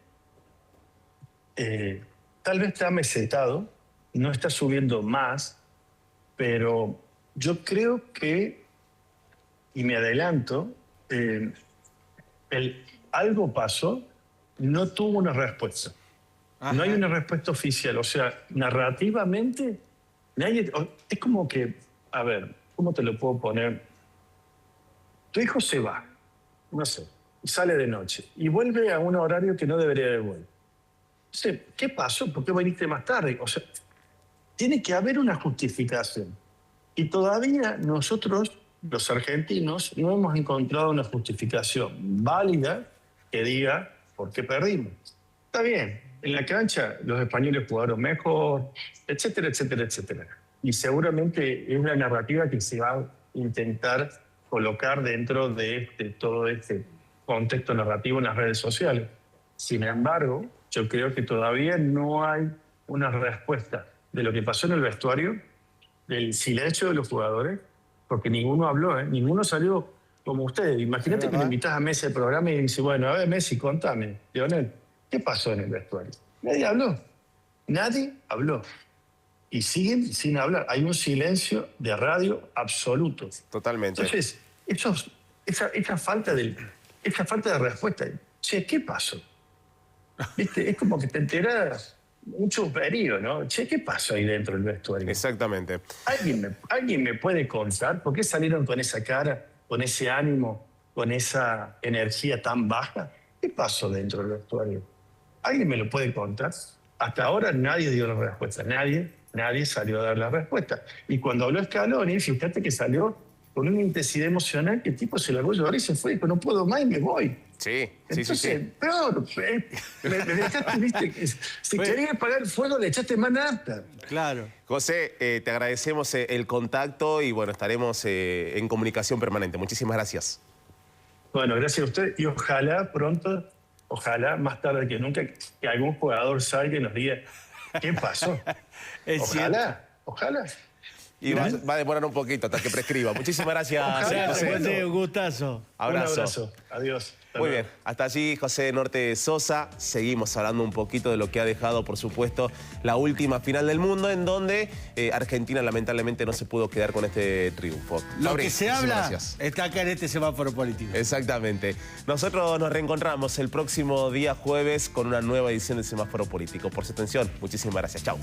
tal vez está mesetado, no está subiendo más, pero yo creo que, y me adelanto, algo pasó, no tuvo una respuesta. No hay una respuesta oficial. O sea, narrativamente, es como que, a ver, ¿cómo te lo puedo poner? Tu hijo se va, no sé, sale de noche y vuelve a un horario que no debería haber vuelto. ¿Qué pasó? ¿Por qué viniste más tarde? O sea, tiene que haber una justificación. Y todavía nosotros, los argentinos, no hemos encontrado una justificación válida que diga por qué perdimos. Está bien, en la cancha los españoles jugaron mejor, etcétera, etcétera, etcétera. Y seguramente es una narrativa que se va a intentar colocar dentro de todo este contexto narrativo en las redes sociales. Sin embargo, yo creo que todavía no hay una respuesta de lo que pasó en el vestuario, del silencio de los jugadores, porque ninguno habló, ninguno salió como ustedes. Imagínate que le invitas a Messi al programa y dice, bueno, a ver, Messi, contame, Lionel, ¿qué pasó en el vestuario? Nadie habló. Nadie habló. Y siguen sin hablar. Hay un silencio de radio absoluto. Totalmente. Entonces, esa falta de respuesta. Che, ¿qué pasó? ¿Viste? Es como que te enteras un chuperío, ¿no? Che, ¿qué pasó ahí dentro del vestuario? Exactamente. ¿Alguien me puede contar por qué salieron con esa cara, con ese ánimo, con esa energía tan baja? ¿Qué pasó dentro del vestuario? ¿Alguien me lo puede contar? Hasta ahora nadie dio la respuesta. Nadie salió a dar la respuesta. Y cuando habló Scaloni, fíjate que salió con una intensidad emocional que el tipo se largó a llorar y se fue. Dijo, no puedo más y me voy. Sí, Entonces, sí. peor, me dejaste, viste, si querías apagar el fuego le echaste más nafta. Claro. José, te agradecemos el contacto y bueno, estaremos en comunicación permanente. Muchísimas gracias. Bueno, gracias a usted y ojalá pronto, ojalá más tarde que nunca, que algún jugador salga y nos diga qué pasó. Ojalá. Y va a demorar un poquito hasta que prescriba. Muchísimas gracias, José. Un gustazo. Abrazo. Un abrazo. Adiós. Muy bien, hasta allí José Norte Sosa. Seguimos hablando un poquito de lo que ha dejado, por supuesto, la última final del mundo, en donde Argentina lamentablemente no se pudo quedar con este triunfo. Lo que se habla está acá en este semáforo político. Exactamente. Nosotros nos reencontramos el próximo día jueves con una nueva edición de Semáforo Político. Por su atención, muchísimas gracias. Chau.